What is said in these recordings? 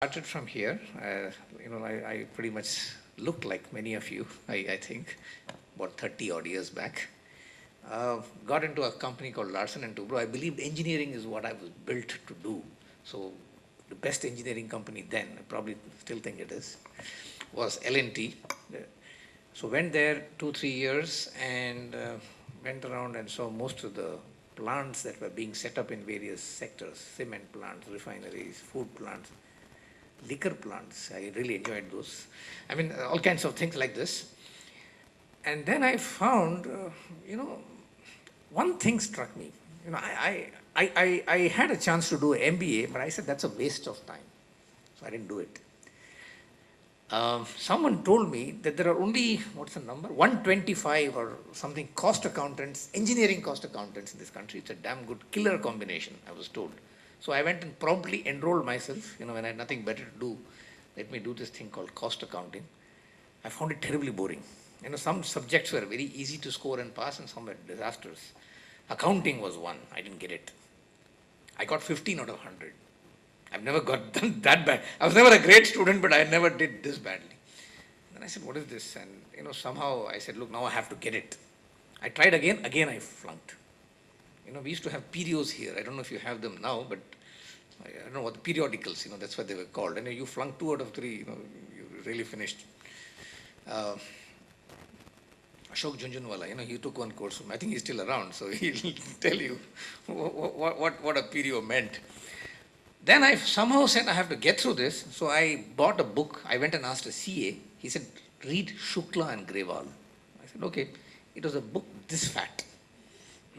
Started from here. I pretty much looked like many of you, I think, about 30 odd years back. Got into a company called Larsen and Toubro. I believed engineering is what I was built to do. So the best engineering company then, I probably still think it is, was L&T. So went there 2-3 years and went around and saw most of the plants that were being set up in various sectors, cement plants, refineries, food plants, liquor plants. I really enjoyed those. I mean, all kinds of things like this. And then I found, one thing struck me. I had a chance to do an MBA, but I said that's a waste of time. So I didn't do it. Someone told me that there are only, what's the number? 125 or something cost accountants, engineering cost accountants in this country. It's a damn good killer combination, I was told. So I went and promptly enrolled myself, when I had nothing better to do. Let me do this thing called cost accounting. I found it terribly boring. Some subjects were very easy to score and pass and some were disasters. Accounting was one. I didn't get it. I got 15 out of 100. I've never got done that bad. I was never a great student, but I never did this badly. Then I said, what is this? And, somehow I said, look, now I have to get it. I tried again I flunked. We used to have perios here. I don't know if you have them now, but I don't know what the periodicals, that's what they were called. And you flunked 2 out of 3, you really finished. Ashok Junjunwala, he took one course. I think he's still around, so he'll tell you what a perio meant. Then I somehow said I have to get through this, so I bought a book. I went and asked a CA. He said, read Shukla and Grewal. I said, okay. It was a book this fat.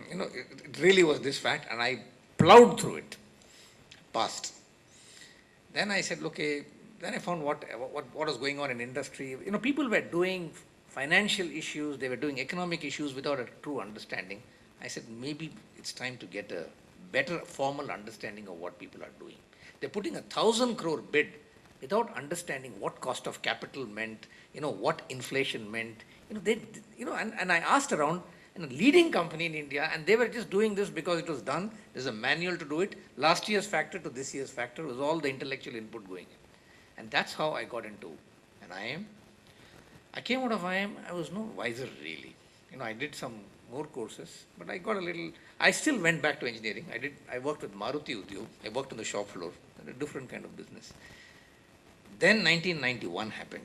It really was this fat, and I plowed through it, passed. Then I said, okay, then I found what was going on in industry. People were doing financial issues, they were doing economic issues without a true understanding. I said, maybe it's time to get a better formal understanding of what people are doing. They're putting 1,000 crore bid without understanding what cost of capital meant, what inflation meant. And I asked around, in a leading company in India, and they were just doing this because it was done. There's a manual to do it. Last year's factor to this year's factor was all the intellectual input going in. And that's how I got into an IIM. I came out of IIM, I was no wiser really. I did some more courses, but I got a little, I still went back to engineering. I worked with Maruti Udyog. I worked on the shop floor, a different kind of business. Then 1991 happened,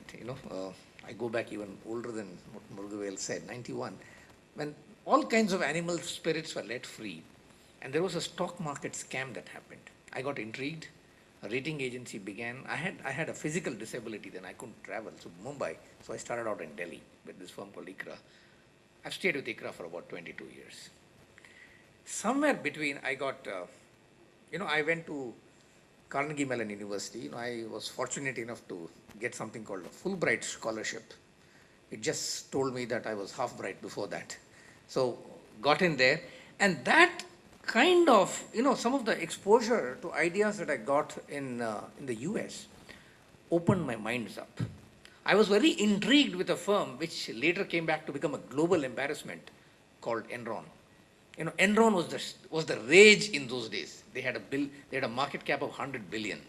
I go back even older than what Murugavel said, 91. When all kinds of animal spirits were let free, and there was a stock market scam that happened. I got intrigued. A rating agency began. I had a physical disability then. I couldn't travel, so Mumbai. So I started out in Delhi with this firm called ICRA. I've stayed with ICRA for about 22 years. Somewhere between, I got, I went to Carnegie Mellon University. I was fortunate enough to get something called a Fulbright scholarship. It just told me that I was half bright before that. So got in there, and that kind of, some of the exposure to ideas that I got in the US opened my minds up. I was very intrigued with a firm which later came back to become a global embarrassment called Enron. Enron was the rage in those days. They had a market cap of 100 billion,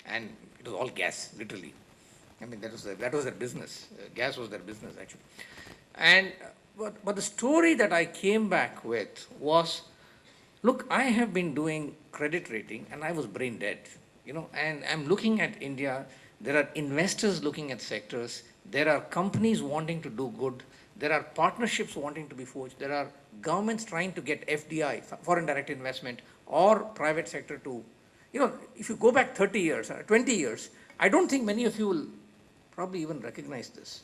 and it was all gas, literally. I mean, that was their business. Gas was their business, actually. And but the story that I came back with was, look, I have been doing credit rating, and I was brain dead, and I'm looking at India. There are investors looking at sectors. There are companies wanting to do good. There are partnerships wanting to be forged. There are governments trying to get FDI, foreign direct investment, or private sector to, if you go back 30 years, 20 years, I don't think many of you will probably even recognize this.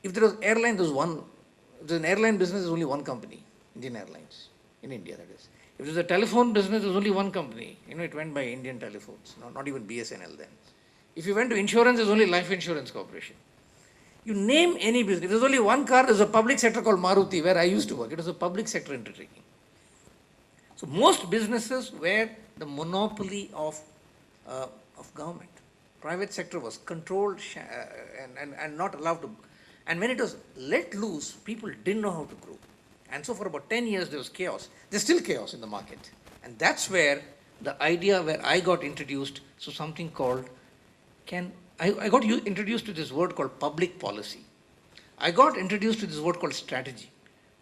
If there was airline, if there's an airline business, there's only one company, Indian Airlines, in India, that is. If there's a telephone business, there's only one company. It went by Indian Telephones, not even BSNL then. If you went to insurance, there's only Life Insurance Corporation. You name any business. If there's only one car, there's a public sector called Maruti, where I used to work. It was a public sector undertaking. So most businesses were the monopoly of government. Private sector was controlled and not allowed to. And when it was let loose, people didn't know how to grow. And so for about 10 years, there was chaos. There's still chaos in the market. And that's where the idea where I got introduced to something called I got introduced to this word called public policy. I got introduced to this word called strategy.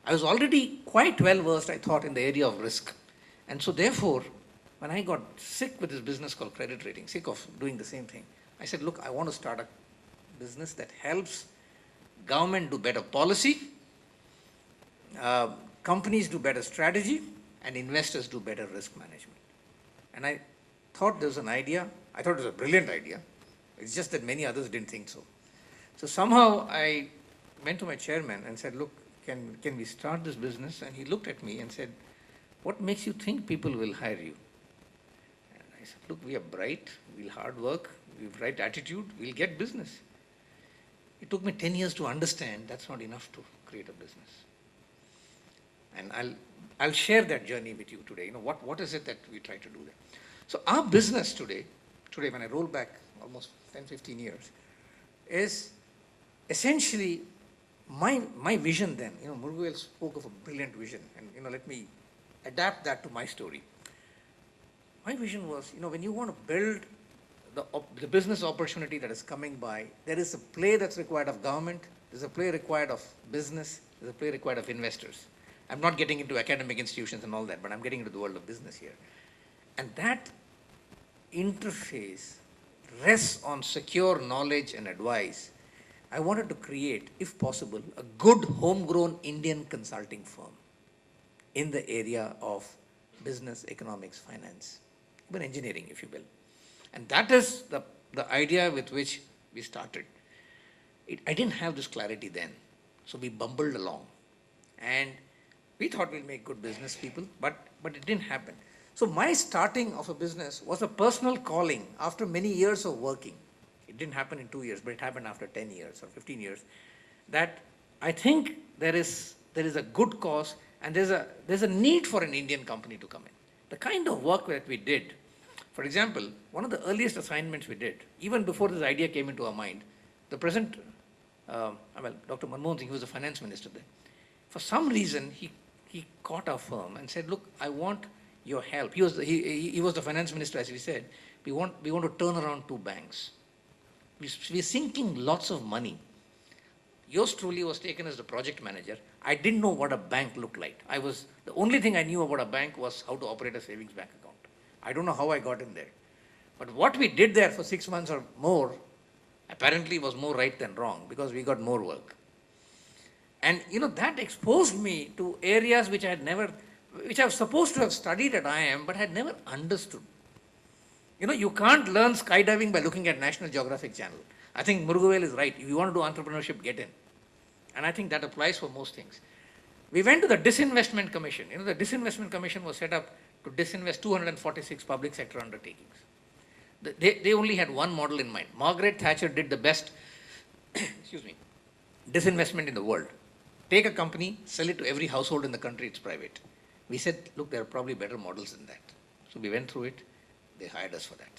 I was already quite well versed, I thought, in the area of risk. And so therefore, when I got sick with this business called credit rating, sick of doing the same thing, I said, look, I want to start a business that helps government do better policy, companies do better strategy, and investors do better risk management. And I thought there was an idea. I thought it was a brilliant idea. It's just that many others didn't think so. So somehow I went to my chairman and said, look, can we start this business? And he looked at me and said, what makes you think people will hire you? And I said, look, we are bright, we'll hard work, we have right attitude, we'll get business. It took me 10 years to understand that's not enough to create a business. And I'll share that journey with you today. You know, what is it that we try to do there? So our business today when I roll back almost 10, 15 years, is essentially my vision then. You know, Murugavel spoke of a brilliant vision, and you know, let me adapt that to my story. My vision was, you know, when you want to build the business opportunity that is coming by, there is a play that's required of government, there's a play required of business, there's a play required of investors. I'm not getting into academic institutions and all that, but I'm getting into the world of business here. And that interface rests on secure knowledge and advice. I wanted to create, if possible, a good homegrown Indian consulting firm in the area of business, economics, finance, even engineering, if you will. And that is the idea with which we started. I didn't have this clarity then, so we bumbled along. And we thought we'll make good business people, but it didn't happen. So my starting of a business was a personal calling after many years of working. It didn't happen in 2 years, but it happened after 10 years or 15 years. That I think there is a good cause, and there's a need for an Indian company to come in. The kind of work that we did, for example, one of the earliest assignments we did, even before this idea came into our mind, the present, Dr. Manmohan Singh, who was the finance minister then, for some reason he caught our firm and said, look, I want your help. He was the finance minister, as we said. We want to turn around 2 banks. We're sinking lots of money. Yours truly was taken as the project manager. I didn't know what a bank looked like. The only thing I knew about a bank was how to operate a savings bank account. I don't know how I got in there. But what we did there for 6 months or more apparently was more right than wrong, because we got more work. And you know, that exposed me to areas which I was supposed to have studied at IIM, but had never understood. You know, you can't learn skydiving by looking at National Geographic Channel. I think Murugavel is right. If you want to do entrepreneurship, get in. And I think that applies for most things. We went to the Disinvestment Commission. You know, the Disinvestment Commission was set up to disinvest 246 public sector undertakings. They only had one model in mind. Margaret Thatcher did the best disinvestment in the world. Take a company, sell it to every household in the country, it's private. We said, look, there are probably better models than that. So we went through it. They hired us for that.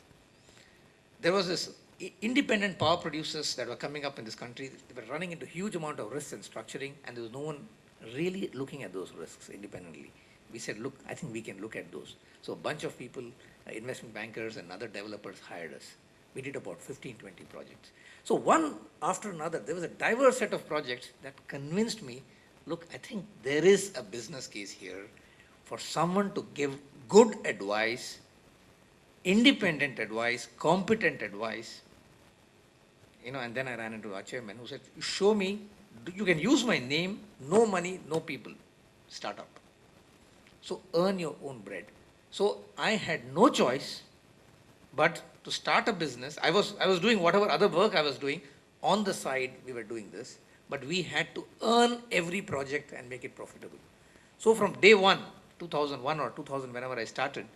There was this independent power producers that were coming up in this country. They were running into huge amount of risks and structuring, and there was no one really looking at those risks independently. We said, look, I think we can look at those. So a bunch of people, investment bankers and other developers hired us. We did about 15, 20 projects. So one after another, there was a diverse set of projects that convinced me, look, I think there is a business case here for someone to give good advice, independent advice, competent advice. You know, and then I ran into our chairman who said, show me, you can use my name, no money, no people, start up. So earn your own bread. So I had no choice but to start a business. I was doing whatever other work I was doing. On the side, we were doing this. But we had to earn every project and make it profitable. So from day one, 2001 or 2000, whenever I started,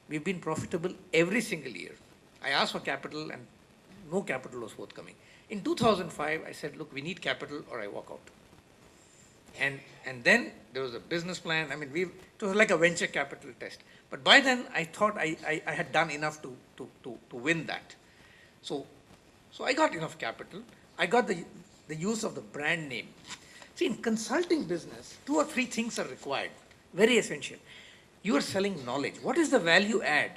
we've been profitable every single year. I asked for capital and no capital was forthcoming. In 2005, I said, look, we need capital or I walk out. And then there was a business plan. I mean, it was like a venture capital test. But by then, I thought I had done enough to win that. So I got enough capital. I got the use of the brand name. See, in consulting business, 2 or 3 things are required, very essential. You are selling knowledge. What is the value add?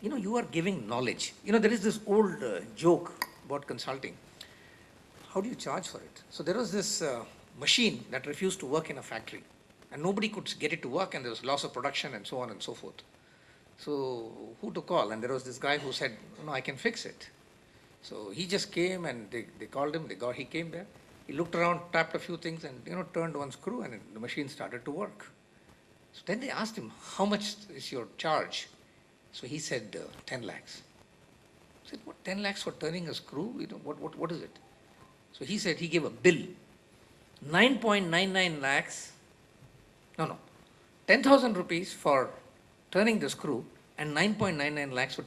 you are giving knowledge. There is this old joke about consulting. How do you charge for it? So there was this machine that refused to work in a factory, and nobody could get it to work, and there was loss of production and so on and so forth. So who to call? And there was this guy who said, no, I can fix it. So he just came, and they called him. He came there. He looked around, tapped a few things, and turned one screw, and the machine started to work. So then they asked him, how much is your charge? So he said, 10 lakhs. I said, what, 10 lakhs for turning a screw? What is it? So he said he gave a bill, 9.99 lakhs, no, 10,000 rupees for turning the screw and 9.99 lakhs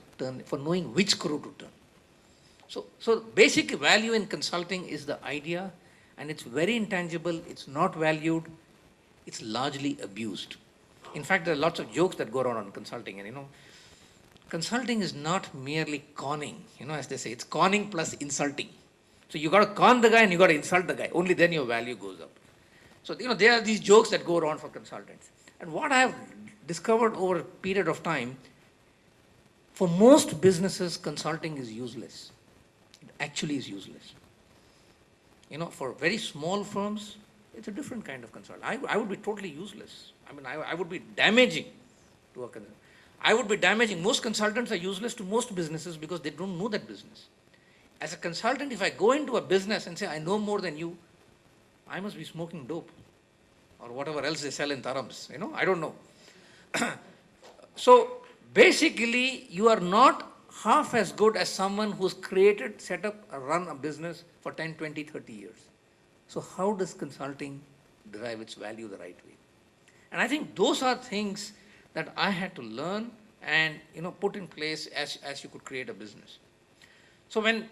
for knowing which screw to turn. So basic value in consulting is the idea, and it's very intangible, it's not valued, it's largely abused. In fact, there are lots of jokes that go around on consulting, and consulting is not merely conning, as they say, it's conning plus insulting. So you got to con the guy and you got to insult the guy. Only then your value goes up. So, there are these jokes that go around for consultants. And what I have discovered over a period of time, for most businesses, consulting is useless. It actually is useless. For very small firms, it's a different kind of consulting. I would be totally useless. I would be damaging to a consultant. I would be damaging. Most consultants are useless to most businesses because they don't know that business. As a consultant, if I go into a business and say, I know more than you, I must be smoking dope or whatever else they sell in Tarams. I don't know. So basically, you are not half as good as someone who's created, set up, run a business for 10, 20, 30 years. So how does consulting derive its value the right way? And I think those are things that I had to learn and put in place as you could create a business. So when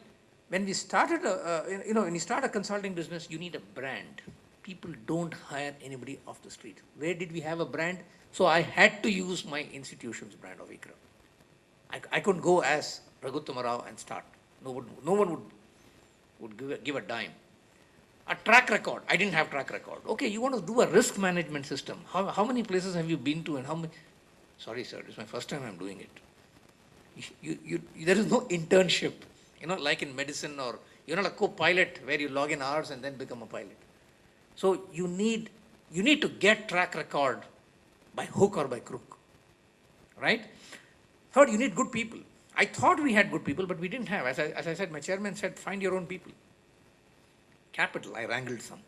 we started, when you start a consulting business, you need a brand. People don't hire anybody off the street. Where did we have a brand? So I had to use my institution's brand of ICRA. I couldn't go as Raghuttama Rao and start. No one would give a dime. A track record. I didn't have track record. Okay, you want to do a risk management system. How many places have you been to, and how many? Sorry, sir, it's my first time I'm doing it. There is no internship. Like in medicine, or you're not a co-pilot where you log in hours and then become a pilot. So you need to get track record by hook or by crook, right? Third, you need good people. I thought we had good people, but we didn't have. As I said, my chairman said, find your own people. Capital, I wrangled some.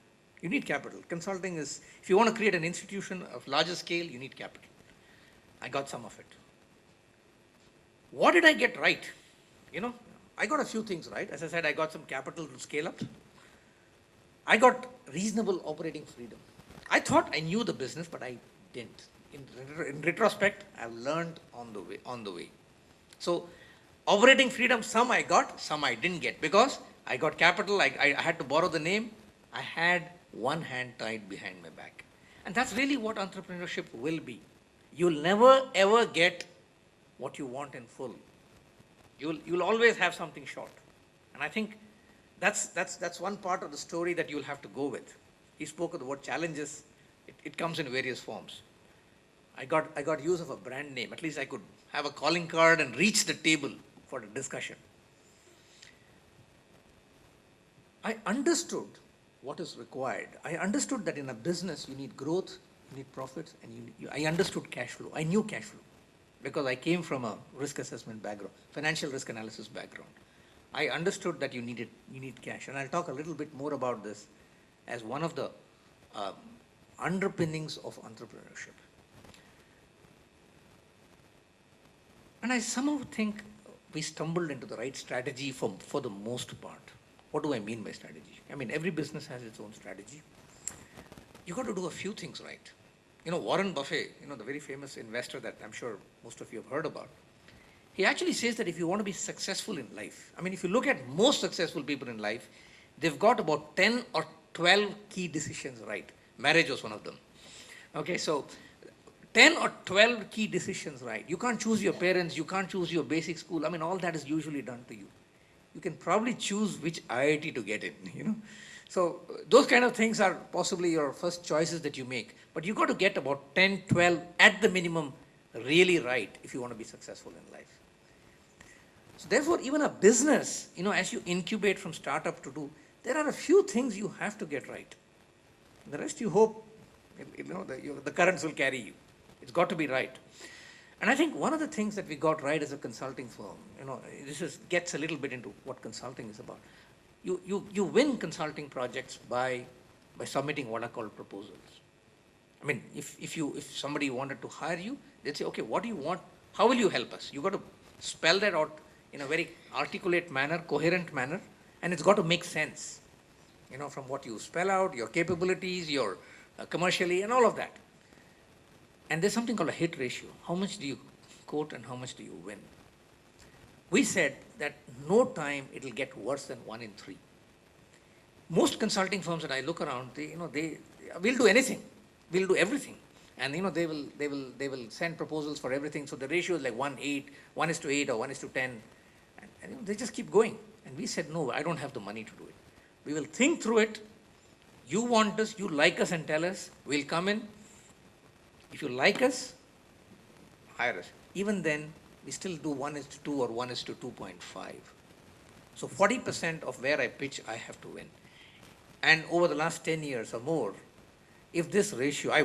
You need capital. Consulting is, if you want to create an institution of larger scale, you need capital. I got some of it. What did I get right? I got a few things right. As I said, I got some capital to scale up. I got reasonable operating freedom. I thought I knew the business, but I didn't. In retrospect, I've learned on the way. So operating freedom, some I got, some I didn't get, because I got capital, I had to borrow the name, I had one hand tied behind my back. And that's really what entrepreneurship will be. You'll never ever get what you want in full. You'll always have something short. And I think that's one part of the story that you'll have to go with. He spoke of the word challenges. It comes in various forms. I got use of a brand name. At least I could have a calling card and reach the table for the discussion. I understood what is required. I understood that in a business you need growth, you need profits, and I understood cash flow. I knew cash flow because I came from a risk assessment background, financial risk analysis background. I understood that you need cash, and I'll talk a little bit more about this as one of the underpinnings of entrepreneurship. And I somehow think we stumbled into the right strategy for the most part. What do I mean by strategy? Every business has its own strategy. You got to do a few things right. Warren Buffett, the very famous investor that I'm sure most of you have heard about, he actually says that if you want to be successful in life, if you look at most successful people in life, they've got about 10 or 12 key decisions right. Marriage was one of them. Okay, so 10 or 12 key decisions right. You can't choose your parents, you can't choose your basic school. All that is usually done to you. You can probably choose which IIT to get in, So those kind of things are possibly your first choices that you make. But you got to get about 10, 12 at the minimum really right if you want to be successful in life. So therefore, even a business, as you incubate from startup to do, there are a few things you have to get right. The rest you hope, the currents will carry you. It's got to be right. And I think one of the things that we got right as a consulting firm, gets a little bit into what consulting is about. You win consulting projects by submitting what are called proposals. I mean, if somebody wanted to hire you, they'd say, okay, what do you want? How will you help us? You've got to spell that out in a very articulate manner, coherent manner, and it's got to make sense, from what you spell out, your capabilities, your commercially, and all of that. And there's something called a hit ratio. How much do you quote and how much do you win? We said that no time it'll get worse than 1 in 3. Most consulting firms that I look around, we'll do anything. We'll do everything. And they will send proposals for everything. So the ratio is like 1:8, 1:8 or 1:10. And they just keep going. And we said, no, I don't have the money to do it. We will think through it. You want us, you like us and tell us. We'll come in. If you like us, hire us. Even then, we still do 1:2 or 1:2.5. So 40% of where I pitch, I have to win. And over the last 10 years or more, if this ratio, I